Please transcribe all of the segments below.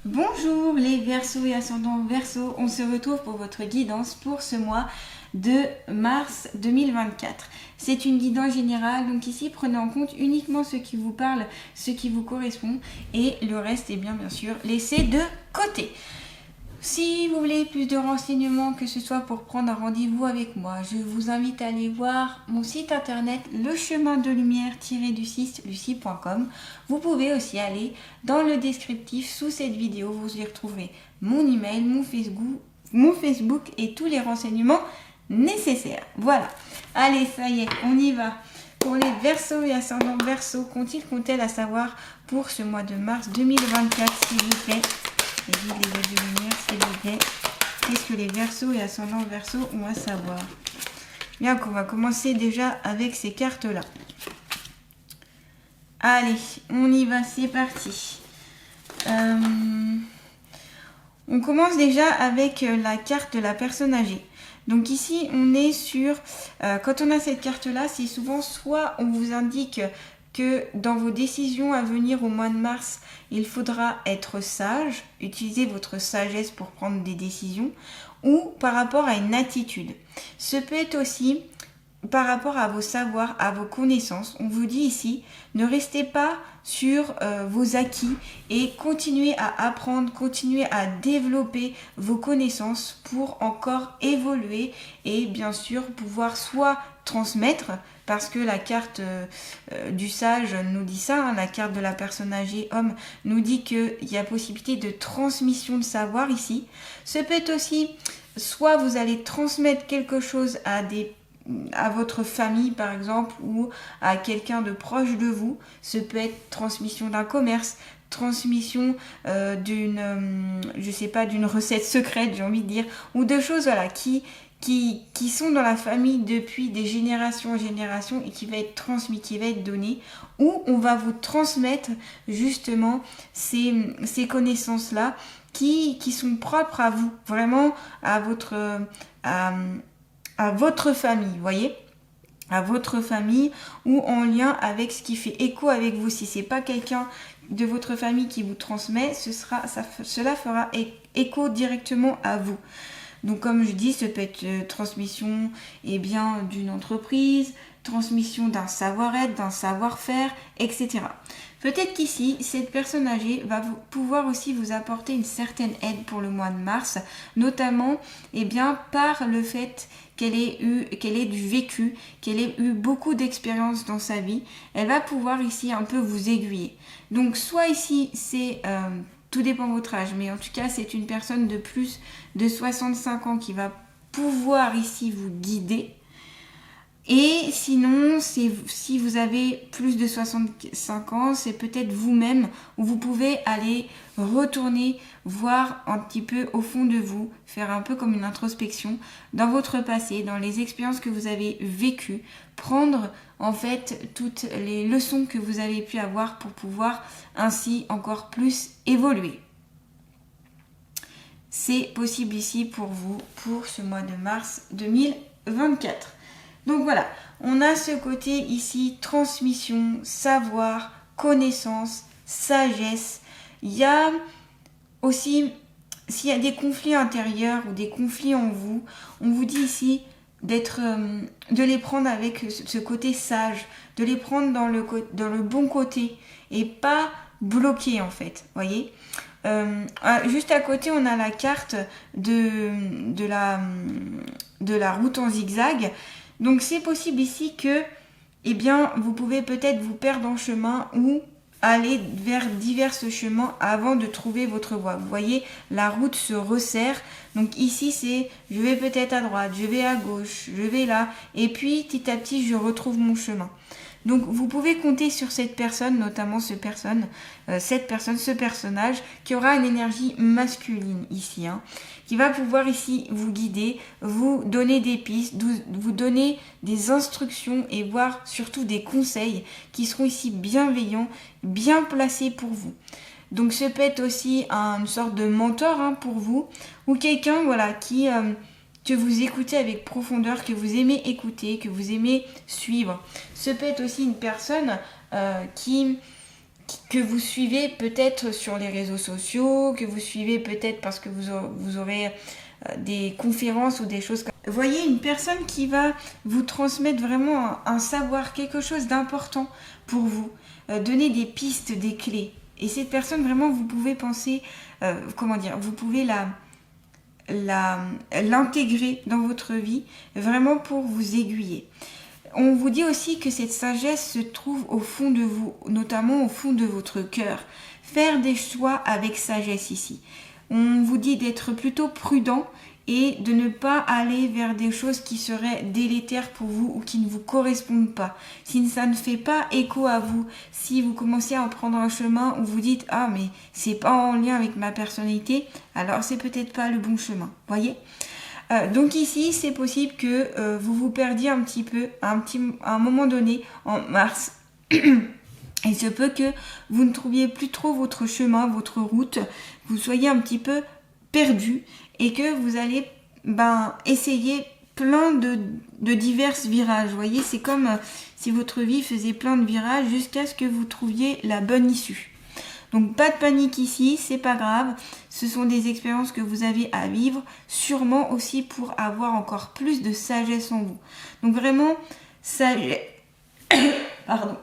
Bonjour les Verseaux et ascendants Verseaux, on se retrouve pour votre guidance pour ce mois de mars 2024. C'est une guidance générale, donc ici prenez en compte uniquement ce qui vous parle, ce qui vous correspond et le reste est bien sûr laissé de côté. Si vous voulez plus de renseignements, que ce soit pour prendre un rendez-vous avec moi, je vous invite à aller voir mon site internet lechemindelumière-du6 lucie.com. Vous pouvez aussi aller dans le descriptif sous cette vidéo, vous y retrouverez mon email, mon Facebook et tous les renseignements nécessaires. Voilà, allez ça y est, on y va. Pour les Verseaux et ascendants Verseaux, qu'ont-ils à savoir pour ce mois de mars 2024, s'il vous plaît? Les guides, les aides de lumière, s'il vous plaît. Qu'est-ce que les Verseaux et ascendants Verseaux ont à savoir? Bien qu'on va commencer déjà avec ces cartes-là. Allez, on y va, c'est parti. On commence déjà avec la carte de la personne âgée. Donc ici, on est sur... quand on a cette carte-là, c'est souvent soit on vous indique que dans vos décisions à venir au mois de mars, il faudra être sage, utiliser votre sagesse pour prendre des décisions, ou par rapport à une attitude. Ce peut être aussi par rapport à vos savoirs, à vos connaissances. On vous dit ici, ne restez pas sur vos acquis et continuez à apprendre, continuez à développer vos connaissances pour encore évoluer et bien sûr pouvoir soit transmettre, parce que la carte du sage nous dit ça, hein, la carte de la personne âgée homme nous dit qu'il y a possibilité de transmission de savoir ici. Ce peut être aussi, soit vous allez transmettre quelque chose à votre famille par exemple ou à quelqu'un de proche de vous. Ce peut être transmission d'un commerce, transmission d'une recette secrète, j'ai envie de dire, ou de choses voilà, qui sont dans la famille depuis des générations en générations et qui va être transmis, qui va être donné, où on va vous transmettre justement ces connaissances-là qui sont propres à vous, vraiment à votre famille, vous voyez, à votre famille ou en lien avec ce qui fait écho avec vous. Si c'est pas quelqu'un de votre famille qui vous transmet, cela fera écho directement à vous. Donc comme je dis, ça peut être transmission d'une entreprise, transmission d'un savoir-être, d'un savoir-faire, etc. Peut-être qu'ici, cette personne âgée va pouvoir aussi vous apporter une certaine aide pour le mois de mars, notamment par le fait qu'elle ait du vécu, qu'elle ait eu beaucoup d'expérience dans sa vie. Elle va pouvoir ici un peu vous aiguiller. Donc soit ici, c'est... tout dépend de votre âge, mais en tout cas, c'est une personne de plus de 65 ans qui va pouvoir ici vous guider. Et sinon, si vous avez plus de 65 ans, c'est peut-être vous-même où vous pouvez aller retourner voir un petit peu au fond de vous, faire un peu comme une introspection dans votre passé, dans les expériences que vous avez vécues, prendre en fait toutes les leçons que vous avez pu avoir pour pouvoir ainsi encore plus évoluer. C'est possible ici pour vous pour ce mois de mars 2024. Donc voilà, on a ce côté ici, transmission, savoir, connaissance, sagesse. Il y a aussi, s'il y a des conflits intérieurs ou des conflits en vous, on vous dit ici de les prendre avec ce côté sage, de les prendre dans le bon côté et pas bloquer en fait, voyez. Juste à côté, on a la carte de la route en zigzag. Donc c'est possible ici que vous pouvez peut-être vous perdre en chemin ou aller vers divers chemins avant de trouver votre voie. Vous voyez, la route se resserre. Donc ici, c'est je vais peut-être à droite, je vais à gauche, je vais là. Et puis, petit à petit, je retrouve mon chemin. Donc vous pouvez compter sur cette personne, notamment ce personnage qui aura une énergie masculine ici, qui va pouvoir ici vous guider, vous donner des pistes, vous donner des instructions et voire surtout des conseils qui seront ici bienveillants, bien placés pour vous. Donc ce peut être aussi une sorte de mentor pour vous ou quelqu'un que vous écoutez avec profondeur, que vous aimez écouter, que vous aimez suivre. Ce peut être aussi une personne qui que vous suivez peut-être sur les réseaux sociaux, que vous suivez peut-être parce que vous aurez des conférences ou des choses comme ça. Voyez une personne qui va vous transmettre vraiment un savoir, quelque chose d'important pour vous, donner des pistes, des clés. Et cette personne, vraiment, vous pouvez penser, vous pouvez l'intégrer dans votre vie, vraiment pour vous aiguiller. On vous dit aussi que cette sagesse se trouve au fond de vous, notamment au fond de votre cœur. Faire des choix avec sagesse ici. On vous dit d'être plutôt prudent et de ne pas aller vers des choses qui seraient délétères pour vous ou qui ne vous correspondent pas. Si ça ne fait pas écho à vous, si vous commencez à en prendre un chemin où vous dites « Ah, mais c'est pas en lien avec ma personnalité », alors c'est peut-être pas le bon chemin, voyez ? Donc ici, c'est possible que vous vous perdiez un petit peu, à un moment donné, en mars. Il se peut que vous ne trouviez plus trop votre chemin, votre route, vous soyez un petit peu perdu et que vous allez essayer plein de divers virages. Vous voyez, c'est comme si votre vie faisait plein de virages jusqu'à ce que vous trouviez la bonne issue. Donc pas de panique ici, c'est pas grave. Ce sont des expériences que vous avez à vivre, sûrement aussi pour avoir encore plus de sagesse en vous. Donc vraiment, sagesse. Pardon.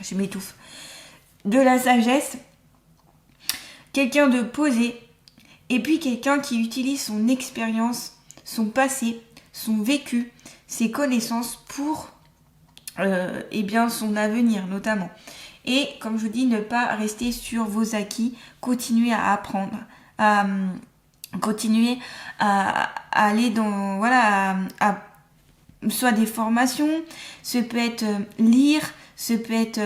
Je m'étouffe. De la sagesse, quelqu'un de posé, et puis quelqu'un qui utilise son expérience, son passé, son vécu, ses connaissances pour son avenir notamment. Et comme je vous dis, ne pas rester sur vos acquis, continuer à apprendre, continuer à aller dans, à soit des formations, ce peut être lire, ce peut être,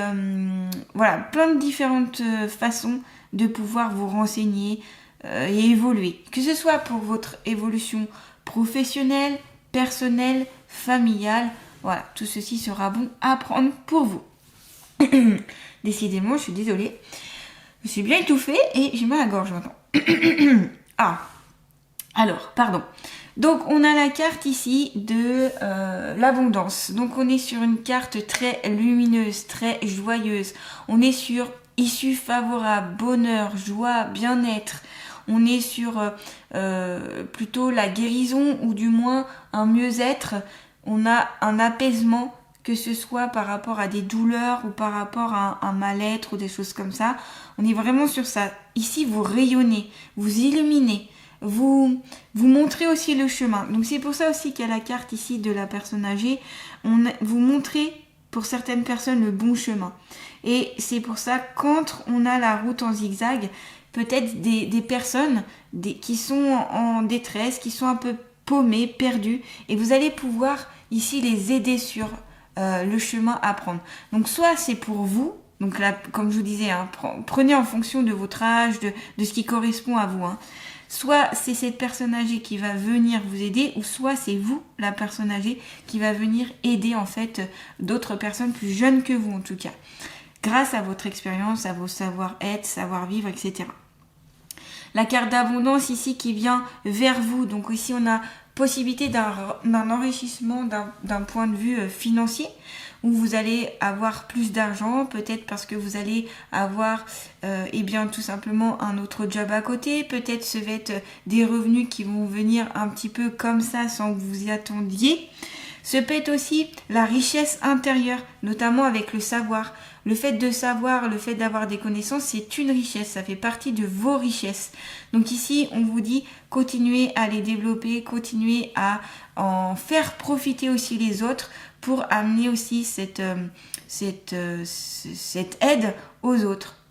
plein de différentes façons de pouvoir vous renseigner et évoluer. Que ce soit pour votre évolution professionnelle, personnelle, familiale, voilà, tout ceci sera bon à prendre pour vous. Décidément, je suis désolée. Je suis bien étouffée et j'ai mal à la gorge maintenant. Alors, pardon. Donc, on a la carte ici de l'abondance. Donc, on est sur une carte très lumineuse, très joyeuse. On est sur issue favorable, bonheur, joie, bien-être. On est sur plutôt la guérison ou du moins un mieux-être. On a un apaisement, que ce soit par rapport à des douleurs ou par rapport à un mal-être ou des choses comme ça. On est vraiment sur ça. Ici, vous rayonnez, vous illuminez, vous montrez aussi le chemin. Donc c'est pour ça aussi qu'il y a la carte ici de la personne âgée. Vous montrez pour certaines personnes le bon chemin. Et c'est pour ça quand on a la route en zigzag, peut-être des personnes qui sont en détresse, qui sont un peu paumées, perdues, et vous allez pouvoir ici les aider sur le chemin à prendre. Donc soit c'est pour vous, donc là comme je vous disais, prenez en fonction de votre âge, de ce qui correspond à vous. Soit c'est cette personne âgée qui va venir vous aider, ou soit c'est vous, la personne âgée, qui va venir aider en fait d'autres personnes plus jeunes que vous en tout cas, grâce à votre expérience, à vos savoir-être, savoir-vivre, etc. La carte d'abondance ici qui vient vers vous, donc ici on a possibilité d'un enrichissement d'un point de vue financier, où vous allez avoir plus d'argent, peut-être parce que vous allez avoir tout simplement un autre job à côté, peut-être ce va être des revenus qui vont venir un petit peu comme ça sans que vous y attendiez. Ce peut être aussi la richesse intérieure, notamment avec le savoir. Le fait de savoir, le fait d'avoir des connaissances, c'est une richesse, ça fait partie de vos richesses. Donc ici, on vous dit, continuez à les développer, continuez à en faire profiter aussi les autres pour amener aussi cette aide aux autres.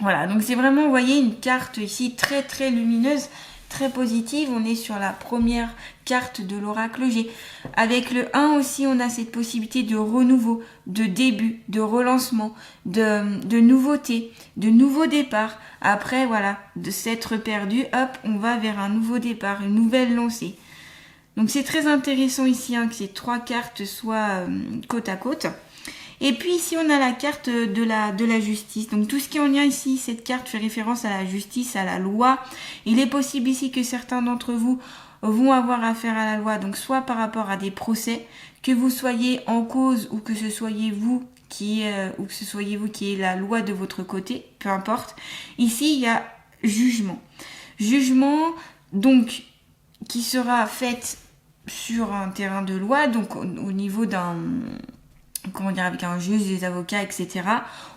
Voilà, donc c'est vraiment, vous voyez, une carte ici très très lumineuse, très positive. On est sur la première carte de l'oracle G. Avec le 1 aussi, on a cette possibilité de renouveau, de début, de relancement, de nouveauté, de nouveau départ. Après, voilà, de s'être perdu, hop, on va vers un nouveau départ, une nouvelle lancée. Donc c'est très intéressant ici que ces trois cartes soient côte à côte. Et puis ici on a la carte de la justice. Donc tout ce qui est en lien ici, cette carte fait référence à la justice, à la loi. Il est possible ici que certains d'entre vous vont avoir affaire à la loi, donc soit par rapport à des procès, que vous soyez en cause ou que ce soyez vous ou que ce soyez vous qui est la loi de votre côté, peu importe. Ici, il y a jugement. Jugement, donc, qui sera fait sur un terrain de loi, donc au niveau d'un, comment dire, avec un juge, des avocats, etc.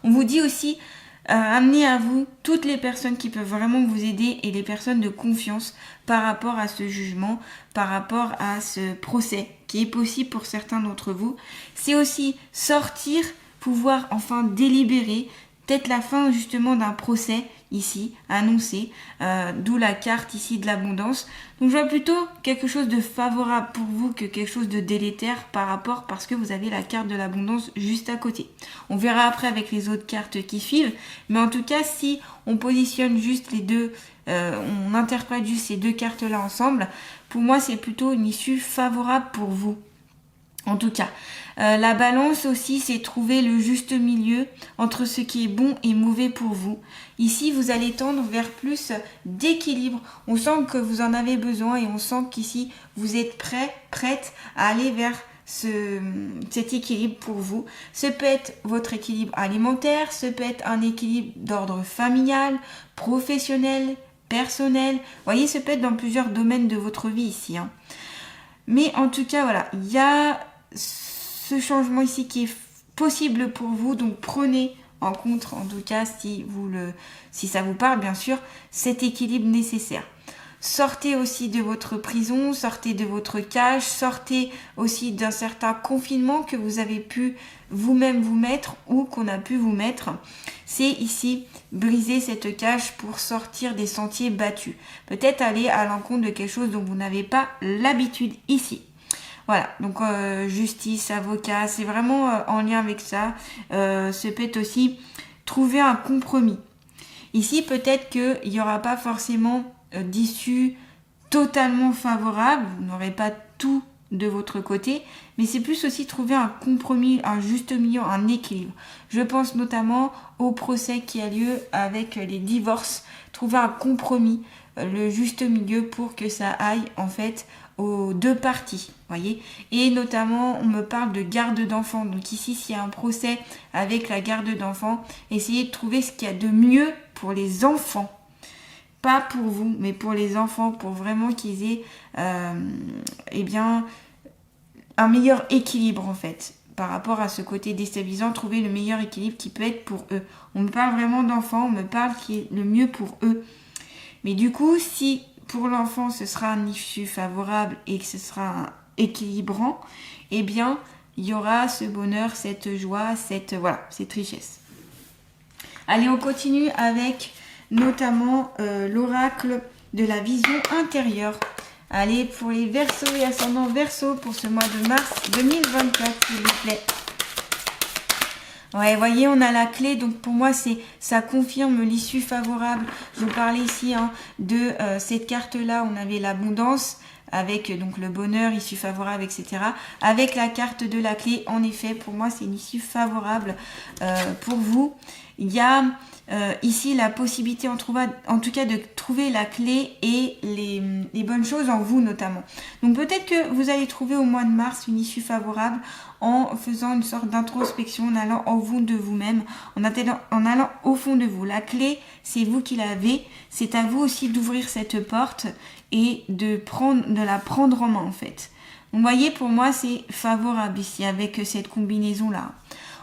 On vous dit aussi, amenez à vous toutes les personnes qui peuvent vraiment vous aider et les personnes de confiance par rapport à ce jugement, par rapport à ce procès qui est possible pour certains d'entre vous. C'est aussi sortir, pouvoir enfin délibérer, peut-être la fin justement d'un procès ici, annoncé, d'où la carte ici de l'abondance. Donc je vois plutôt quelque chose de favorable pour vous que quelque chose de délétère parce que vous avez la carte de l'abondance juste à côté. On verra après avec les autres cartes qui suivent, mais en tout cas si on positionne juste les deux, on interprète juste ces deux cartes là ensemble, pour moi c'est plutôt une issue favorable pour vous. En tout cas, la balance aussi, c'est trouver le juste milieu entre ce qui est bon et mauvais pour vous. Ici, vous allez tendre vers plus d'équilibre. On sent que vous en avez besoin et on sent qu'ici, vous êtes prête à aller vers cet équilibre pour vous. Ce peut être votre équilibre alimentaire, ce peut être un équilibre d'ordre familial, professionnel, personnel. Vous voyez, ce peut être dans plusieurs domaines de votre vie ici. Mais en tout cas, voilà, il y a ce changement ici qui est possible pour vous, donc prenez en compte, en tout cas si ça vous parle bien sûr, cet équilibre nécessaire. Sortez aussi de votre prison, sortez de votre cage, sortez aussi d'un certain confinement que vous avez pu vous-même vous mettre ou qu'on a pu vous mettre. C'est ici briser cette cage pour sortir des sentiers battus. Peut-être aller à l'encontre de quelque chose dont vous n'avez pas l'habitude ici. Voilà, donc justice, avocat, c'est vraiment en lien avec ça. Ça peut être aussi trouver un compromis. Ici, peut-être qu'il n'y aura pas forcément d'issue totalement favorable, vous n'aurez pas tout de votre côté, mais c'est plus aussi trouver un compromis, un juste milieu, un équilibre. Je pense notamment au procès qui a lieu avec les divorces, trouver un compromis, le juste milieu pour que ça aille en fait aux deux parties, voyez. Et notamment, on me parle de garde d'enfants. Donc ici, s'il y a un procès avec la garde d'enfants, essayez de trouver ce qu'il y a de mieux pour les enfants. Pas pour vous, mais pour les enfants, pour vraiment qu'ils aient un meilleur équilibre en fait. Par rapport à ce côté déstabilisant, trouver le meilleur équilibre qui peut être pour eux. On me parle vraiment d'enfants, on me parle qui est le mieux pour eux. Mais du coup, si pour l'enfant ce sera un issue favorable et que ce sera équilibrant, eh bien, il y aura ce bonheur, cette joie, cette richesse. Allez, on continue avec notamment l'oracle de la vision intérieure. Allez, pour les Verseaux et ascendants Verseaux pour ce mois de mars 2024, s'il vous plaît. Ouais, voyez, on a la clé, donc pour moi, ça confirme l'issue favorable. Je vous parlais ici de cette carte-là, on avait l'abondance, avec donc le bonheur, issue favorable, etc. Avec la carte de la clé, en effet, pour moi, c'est une issue favorable pour vous. Il y a ici la possibilité, en tout cas, de trouver la clé et les bonnes choses en vous, notamment. Donc peut-être que vous allez trouver au mois de mars une issue favorable en faisant une sorte d'introspection, en allant au fond de vous-même, en allant au fond de vous. La clé, c'est vous qui l'avez. C'est à vous aussi d'ouvrir cette porte et de la prendre en main, en fait. Donc, vous voyez, pour moi, c'est favorable ici avec cette combinaison-là.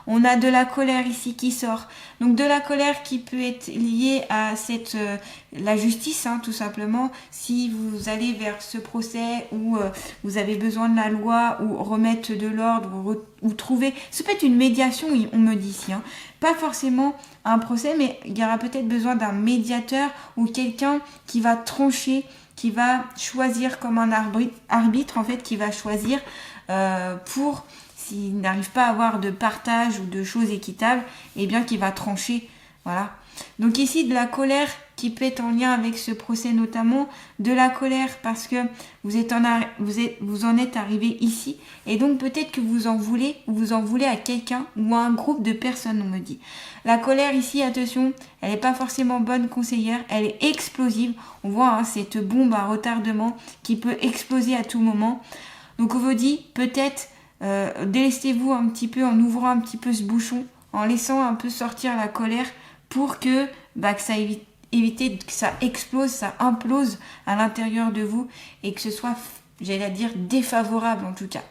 On a de la colère ici qui sort. Donc de la colère qui peut être liée à la justice, tout simplement. Si vous allez vers ce procès où vous avez besoin de la loi ou remettre de l'ordre ou trouver... Ça peut être une médiation, on me dit ici. Pas forcément un procès, mais il y aura peut-être besoin d'un médiateur ou quelqu'un qui va trancher, qui va choisir comme un arbitre, en fait, qui va choisir pour... S'il n'arrive pas à avoir de partage ou de choses équitables, eh bien qu'il va trancher. Voilà. Donc ici, de la colère qui peut être en lien avec ce procès notamment. De la colère parce que vous en êtes arrivé ici. Et donc peut-être que vous en voulez à quelqu'un ou à un groupe de personnes, on me dit. La colère ici, attention, elle n'est pas forcément bonne conseillère. Elle est explosive. On voit cette bombe à retardement qui peut exploser à tout moment. Donc on vous dit peut-être... délestez-vous un petit peu en ouvrant un petit peu ce bouchon, en laissant un peu sortir la colère pour que ça éviter que ça explose, ça implose à l'intérieur de vous et que ce soit, j'allais dire, défavorable en tout cas.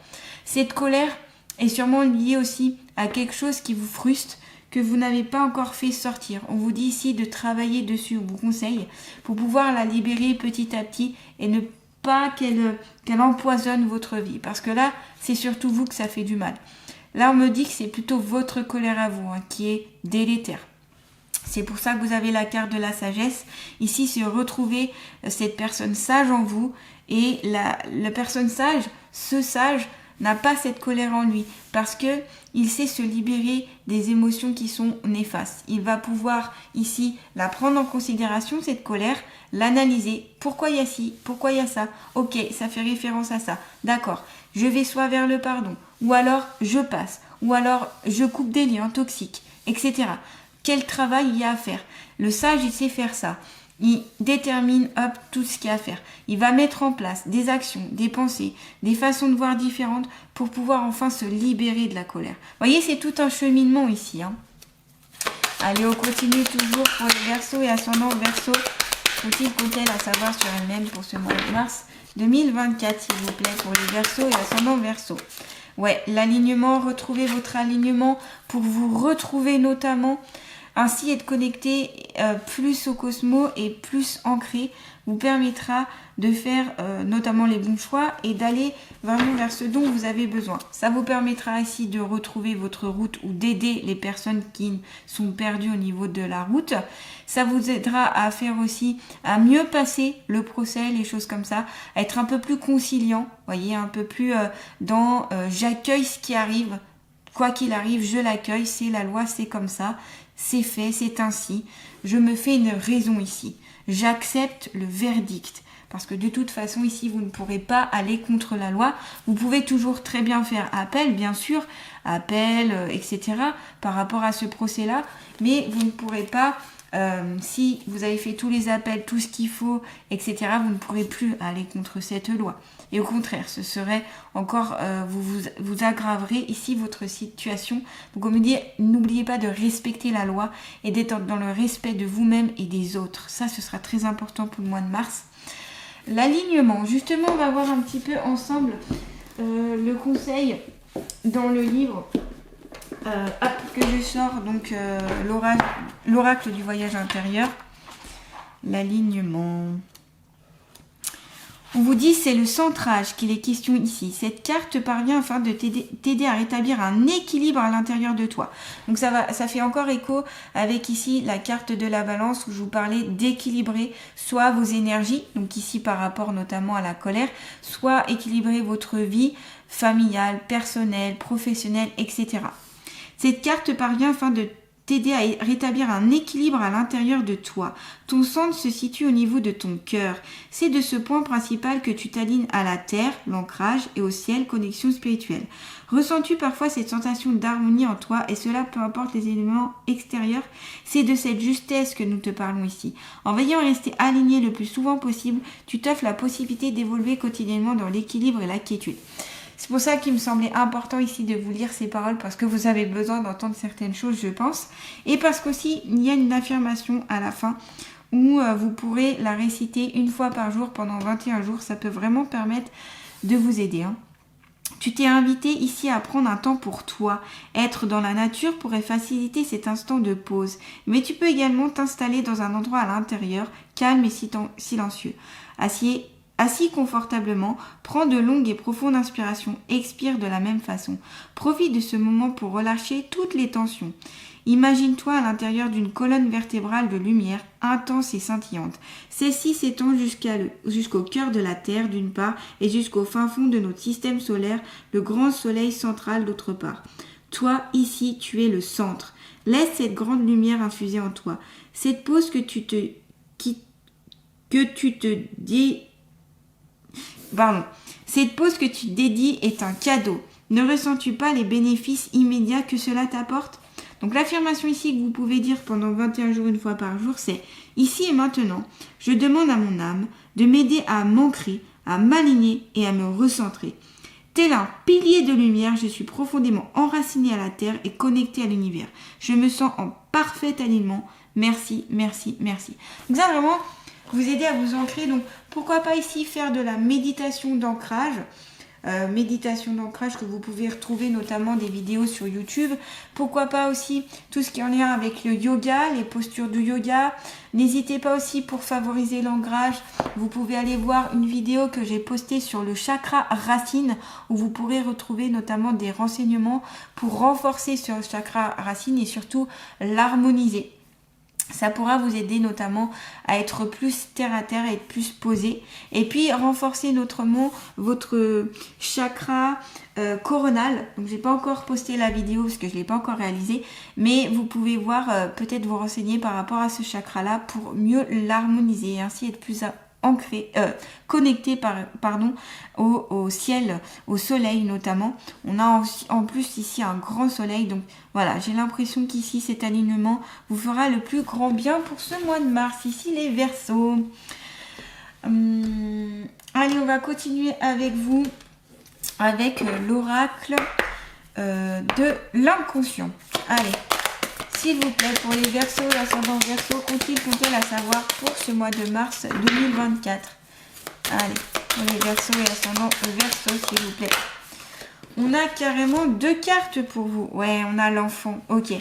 Cette colère est sûrement liée aussi à quelque chose qui vous frustre, que vous n'avez pas encore fait sortir. On vous dit ici de travailler dessus, on vous conseille, pour pouvoir la libérer petit à petit et ne pas qu'elle empoisonne votre vie. Parce que là, c'est surtout vous que ça fait du mal. Là, on me dit que c'est plutôt votre colère à vous qui est délétère. C'est pour ça que vous avez la carte de la sagesse. Ici, c'est retrouver cette personne sage en vous. Et la personne sage, ce sage, n'a pas cette colère en lui parce que il sait se libérer des émotions qui sont néfastes. Il va pouvoir ici la prendre en considération, cette colère, l'analyser. Pourquoi il y a ci? Pourquoi il y a ça? Ok, ça fait référence à ça. D'accord, je vais soit vers le pardon, ou alors je passe, ou alors je coupe des liens toxiques, etc. Quel travail il y a à faire? Le sage, il sait faire ça. Il détermine tout ce qu'il y a à faire. Il va mettre en place des actions, des pensées, des façons de voir différentes pour pouvoir enfin se libérer de la colère. Vous voyez, c'est tout un cheminement ici. Allez, on continue toujours pour les Verseaux et ascendants Verseaux. Faut-il à savoir sur elle-même pour ce mois de mars 2024, s'il vous plaît, pour les Verseaux et ascendants Verseaux. Ouais, l'alignement, retrouvez votre alignement pour vous retrouver notamment. Ainsi, être connecté plus au cosmos et plus ancré vous permettra de faire notamment les bons choix et d'aller vraiment vers ce dont vous avez besoin. Ça vous permettra ainsi de retrouver votre route ou d'aider les personnes qui sont perdues au niveau de la route. Ça vous aidera à faire aussi, à mieux passer le procès, les choses comme ça, à être un peu plus conciliant, voyez, un peu plus dans j'accueille ce qui arrive. Quoi qu'il arrive, je l'accueille, c'est la loi, c'est comme ça. C'est fait, c'est ainsi. Je me fais une raison ici. J'accepte le verdict. Parce que de toute façon, ici, vous ne pourrez pas aller contre la loi. Vous pouvez toujours très bien faire appel, bien sûr. Appel, etc. par rapport à ce procès-là. Mais vous ne pourrez pas, si vous avez fait tous les appels, tout ce qu'il faut, etc., vous ne pourrez plus aller contre cette loi. Et au contraire, ce serait encore, vous aggraverez ici votre situation. Donc on me dit, n'oubliez pas de respecter la loi et d'être dans le respect de vous-même et des autres. Ça, ce sera très important pour le mois de mars. L'alignement, justement, on va voir un petit peu ensemble le conseil dans le livre que je sors, donc l'oracle du voyage intérieur. L'alignement. On vous dit c'est le centrage qu'il est question ici. Cette carte parvient afin de t'aider à rétablir un équilibre à l'intérieur de toi. Donc ça fait encore écho avec ici la carte de la balance où je vous parlais d'équilibrer soit vos énergies, donc ici par rapport notamment à la colère, soit équilibrer votre vie familiale, personnelle, professionnelle, etc. Cette carte parvient afin de t'aider à rétablir un équilibre à l'intérieur de toi. Ton centre se situe au niveau de ton cœur. C'est de ce point principal que tu t'alignes à la terre, l'ancrage, et au ciel, connexion spirituelle. Ressens-tu parfois cette sensation d'harmonie en toi, et cela peu importe les éléments extérieurs? C'est de cette justesse que nous te parlons ici. En veillant à rester aligné le plus souvent possible, tu t'offres la possibilité d'évoluer quotidiennement dans l'équilibre et la quiétude. C'est pour ça qu'il me semblait important ici de vous lire ces paroles parce que vous avez besoin d'entendre certaines choses, je pense. Et parce qu'aussi, il y a une affirmation à la fin où vous pourrez la réciter une fois par jour pendant 21 jours. Ça peut vraiment permettre de vous aider. Tu t'es invité ici à prendre un temps pour toi. Être dans la nature pourrait faciliter cet instant de pause. Mais tu peux également t'installer dans un endroit à l'intérieur, calme et silencieux. Assis confortablement, prends de longues et profondes inspirations, expire de la même façon. Profite de ce moment pour relâcher toutes les tensions. Imagine-toi à l'intérieur d'une colonne vertébrale de lumière intense et scintillante. Celle-ci s'étend jusqu'au cœur de la Terre d'une part et jusqu'au fin fond de notre système solaire, le grand soleil central d'autre part. Toi, ici, tu es le centre. Laisse cette grande lumière infuser en toi. Cette pause que tu te dédies est un cadeau. Ne ressens-tu pas les bénéfices immédiats que cela t'apporte? Donc l'affirmation ici que vous pouvez dire pendant 21 jours une fois par jour, c'est « Ici et maintenant, je demande à mon âme de m'aider à m'ancrer, à m'aligner et à me recentrer. Tel un pilier de lumière, je suis profondément enraciné à la terre et connecté à l'univers. Je me sens en parfait alignement. Merci, merci, merci. Donc ça vraiment vous aider à vous ancrer. Donc pourquoi pas ici faire de la méditation d'ancrage. Méditation d'ancrage que vous pouvez retrouver notamment des vidéos sur YouTube. Pourquoi pas aussi tout ce qui est en lien avec le yoga, les postures de yoga. N'hésitez pas aussi pour favoriser l'ancrage. Vous pouvez aller voir une vidéo que j'ai postée sur le chakra racine où vous pourrez retrouver notamment des renseignements pour renforcer ce chakra racine et surtout l'harmoniser. Ça pourra vous aider notamment à être plus terre à terre et être plus posé. Et puis renforcer notamment votre chakra coronal. Donc j'ai pas encore posté la vidéo parce que je l'ai pas encore réalisée. Mais vous pouvez voir, peut-être vous renseigner par rapport à ce chakra-là pour mieux l'harmoniser et ainsi être plus ancré, connecté au ciel, au soleil notamment. On a en plus ici un grand soleil, donc voilà, j'ai l'impression qu'ici cet alignement vous fera le plus grand bien pour ce mois de mars, ici les Verseaux. Allez, on va continuer avec vous, avec l'oracle de l'inconscient. Allez, s'il vous plaît, pour les Verseaux, l'ascendant Verseau, qu'ont-ils à savoir pour ce mois de mars 2024? Allez, pour les Verseaux et l'ascendant Verseau, s'il vous plaît. On a carrément 2 cartes pour vous. Ouais, on a l'enfant. Ok.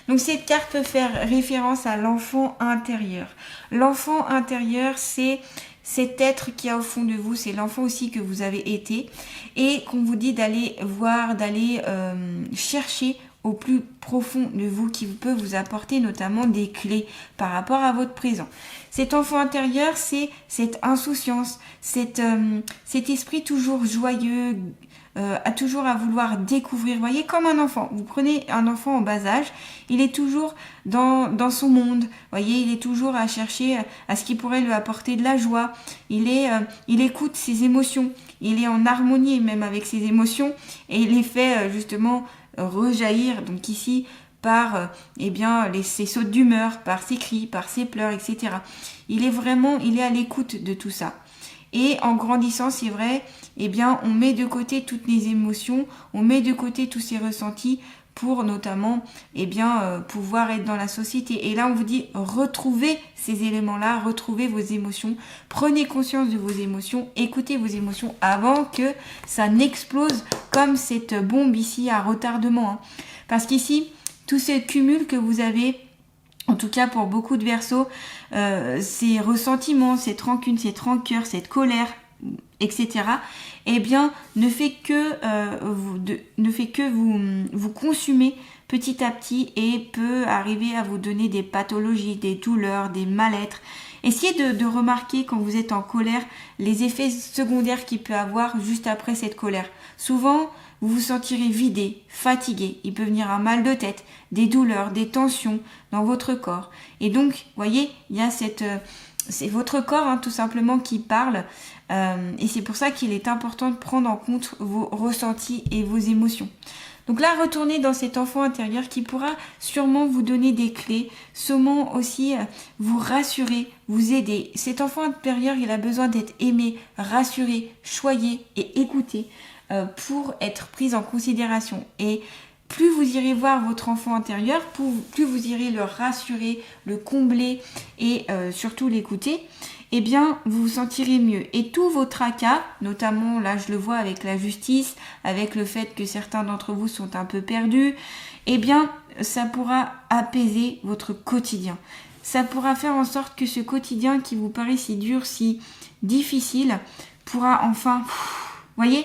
Donc cette carte peut faire référence à l'enfant intérieur. L'enfant intérieur, c'est cet être qui est au fond de vous. C'est l'enfant aussi que vous avez été. Et qu'on vous dit d'aller voir, d'aller chercher au plus profond de vous qui peut vous apporter notamment des clés par rapport à votre présent. Cet enfant intérieur, c'est cette insouciance, cet esprit toujours joyeux, toujours à vouloir découvrir. Vous voyez, comme un enfant. Vous prenez un enfant en bas âge, il est toujours dans son monde. Vous voyez, il est toujours à chercher à ce qui pourrait lui apporter de la joie. Il écoute ses émotions. Il est en harmonie même avec ses émotions et il les fait justement rejaillir, donc ici par ses sautes d'humeur, par ses cris, par ses pleurs, etc. Il est à l'écoute de tout ça. Et en grandissant, c'est vrai, on met de côté toutes les émotions, on met de côté tous ces ressentis pour notamment pouvoir être dans la société. Et là, on vous dit, retrouvez ces éléments-là, retrouvez vos émotions, prenez conscience de vos émotions, écoutez vos émotions avant que ça n'explose comme cette bombe ici à retardement. Hein. Parce qu'ici, tout ce cumul que vous avez, en tout cas pour beaucoup de Verseaux, ces ressentiments, cette rancune, cette rancœur, cette colère, etc., ne fait que vous consumer petit à petit et peut arriver à vous donner des pathologies, des douleurs, des mal-être. Essayez de remarquer quand vous êtes en colère les effets secondaires qu'il peut avoir juste après cette colère. Souvent, vous vous sentirez vidé, fatigué. Il peut venir un mal de tête, des douleurs, des tensions dans votre corps. Et donc, voyez, il y a c'est votre corps tout simplement qui parle. Et c'est pour ça qu'il est important de prendre en compte vos ressentis et vos émotions. Donc là, retournez dans cet enfant intérieur qui pourra sûrement vous donner des clés, sûrement aussi vous rassurer, vous aider. Cet enfant intérieur, il a besoin d'être aimé, rassuré, choyé et écouté pour être pris en considération. Et plus vous irez voir votre enfant intérieur, plus vous irez le rassurer, le combler et surtout l'écouter, vous vous sentirez mieux. Et tous vos tracas, notamment là je le vois avec la justice, avec le fait que certains d'entre vous sont un peu perdus, ça pourra apaiser votre quotidien. Ça pourra faire en sorte que ce quotidien qui vous paraît si dur, si difficile, pourra enfin... voyez ?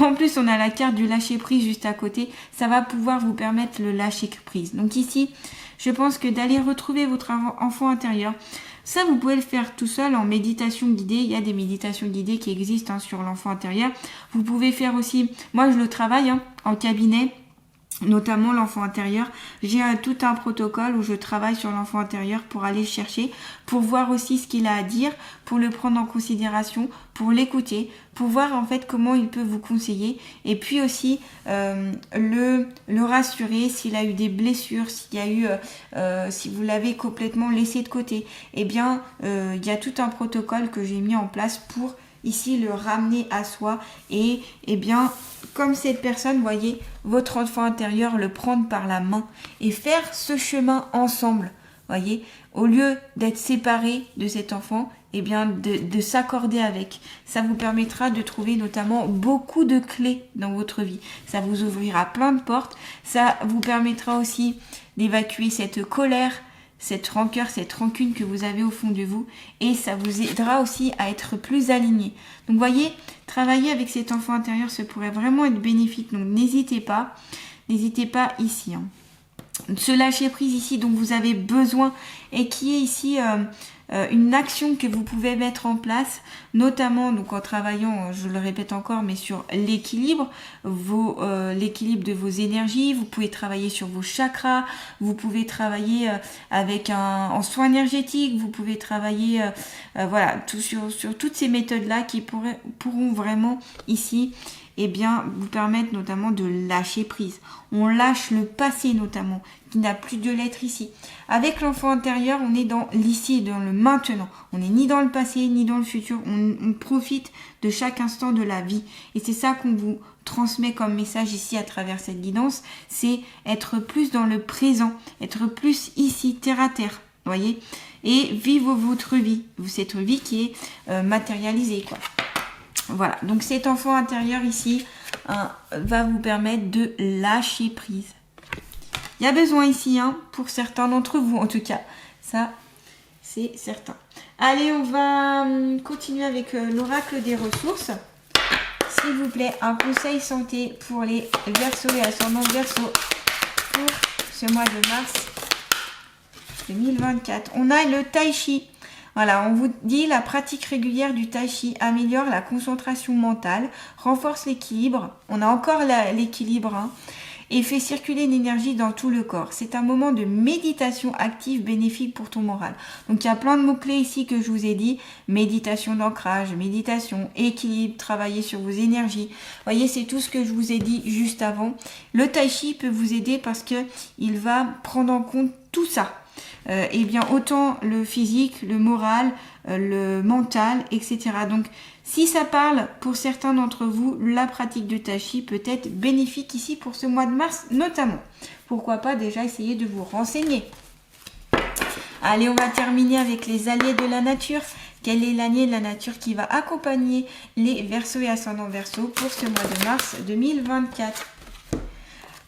En plus, on a la carte du lâcher-prise juste à côté. Ça va pouvoir vous permettre le lâcher-prise. Donc ici, je pense que d'aller retrouver votre enfant intérieur, ça, vous pouvez le faire tout seul en méditation guidée. Il y a des méditations guidées qui existent sur l'enfant intérieur. Vous pouvez faire aussi, moi je le travaille en cabinet, notamment l'enfant intérieur. J'ai tout un protocole où je travaille sur l'enfant intérieur pour aller chercher, pour voir aussi ce qu'il a à dire, pour le prendre en considération, pour l'écouter, pour voir en fait comment il peut vous conseiller et puis aussi le rassurer s'il a eu des blessures, s'il y a eu, si vous l'avez complètement laissé de côté. Il y a tout un protocole que j'ai mis en place pour ici le ramener à soi et bien comme cette personne, voyez, votre enfant intérieur le prendre par la main et faire ce chemin ensemble, voyez, au lieu d'être séparé de cet enfant, et bien de s'accorder avec. Ça vous permettra de trouver notamment beaucoup de clés dans votre vie. Ça vous ouvrira plein de portes. Ça vous permettra aussi d'évacuer cette colère, cette rancœur, cette rancune que vous avez au fond de vous. Et ça vous aidera aussi à être plus aligné. Donc voyez, travailler avec cet enfant intérieur, ça pourrait vraiment être bénéfique. Donc n'hésitez pas ici. Ce lâcher prise ici dont vous avez besoin et qui est ici une action que vous pouvez mettre en place, notamment donc en travaillant, je le répète encore, mais sur l'équilibre, l'équilibre de vos énergies. Vous pouvez travailler sur vos chakras, vous pouvez travailler en soins énergétiques, vous pouvez travailler voilà, sur toutes ces méthodes-là qui pourront vraiment ici vous permettre notamment de lâcher prise. On lâche le passé notamment, qui n'a plus de lettre ici. Avec l'enfant intérieur, on est dans l'ici et dans le maintenant. On n'est ni dans le passé, ni dans le futur. On profite de chaque instant de la vie. Et c'est ça qu'on vous transmet comme message ici à travers cette guidance. C'est être plus dans le présent, être plus ici, terre à terre. Voyez, et vivre votre vie. Cette vie qui est matérialisée, quoi. Voilà, donc cet enfant intérieur ici va vous permettre de lâcher prise. Il y a besoin ici, pour certains d'entre vous en tout cas. Ça, c'est certain. Allez, on va continuer avec l'oracle des ressources. S'il vous plaît, un conseil santé pour les Verseaux et ascendants Verseaux pour ce mois de mars 2024. On a le Tai Chi. Voilà, on vous dit la pratique régulière du Tai Chi améliore la concentration mentale, renforce l'équilibre. On a encore l'équilibre et fait circuler l'énergie dans tout le corps. C'est un moment de méditation active bénéfique pour ton moral. Donc il y a plein de mots-clés ici que je vous ai dit. Méditation d'ancrage, méditation, équilibre, travailler sur vos énergies. Vous voyez, c'est tout ce que je vous ai dit juste avant. Le Tai Chi peut vous aider parce que il va prendre en compte tout ça. Autant le physique, le moral, le mental, etc. Donc, si ça parle pour certains d'entre vous, la pratique de Tai Chi peut être bénéfique ici pour ce mois de mars notamment. Pourquoi pas déjà essayer de vous renseigner. Allez, on va terminer avec les alliés de la nature. Quel est l'allié de la nature qui va accompagner les Verseaux et ascendants Verseaux pour ce mois de mars 2024 ?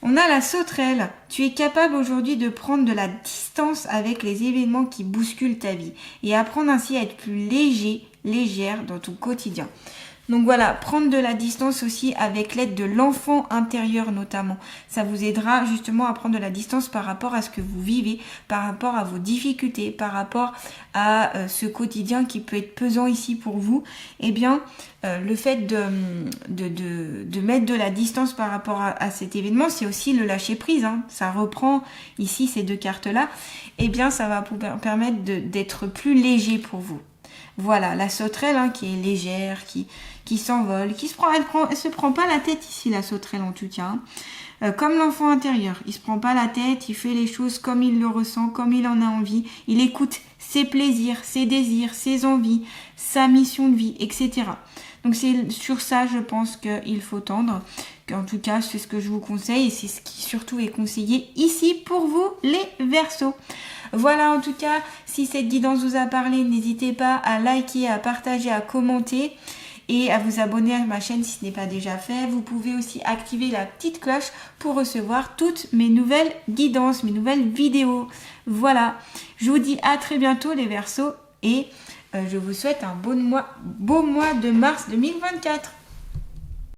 On a la sauterelle. Tu es capable aujourd'hui de prendre de la distance avec les événements qui bousculent ta vie et apprendre ainsi à être plus légère dans ton quotidien. Donc voilà, prendre de la distance aussi avec l'aide de l'enfant intérieur notamment. Ça vous aidera justement à prendre de la distance par rapport à ce que vous vivez, par rapport à vos difficultés, par rapport à ce quotidien qui peut être pesant ici pour vous. Le fait de mettre de la distance par rapport à cet événement, c'est aussi le lâcher prise. Ça reprend ici ces deux cartes-là. Ça va vous permettre d'être plus léger pour vous. Voilà, la sauterelle qui est légère, qui s'envole, elle se prend pas la tête ici, la sauterelle en tout cas. Comme l'enfant intérieur, il se prend pas la tête, il fait les choses comme il le ressent, comme il en a envie. Il écoute ses plaisirs, ses désirs, ses envies, sa mission de vie, etc. Donc c'est sur ça, je pense qu'il faut tendre. En tout cas, c'est ce que je vous conseille et c'est ce qui surtout est conseillé ici pour vous, les Verseaux. Voilà, en tout cas, si cette guidance vous a parlé, n'hésitez pas à liker, à partager, à commenter et à vous abonner à ma chaîne si ce n'est pas déjà fait. Vous pouvez aussi activer la petite cloche pour recevoir toutes mes nouvelles guidances, mes nouvelles vidéos. Voilà, je vous dis à très bientôt les Verseaux et je vous souhaite un beau mois de mars 2024.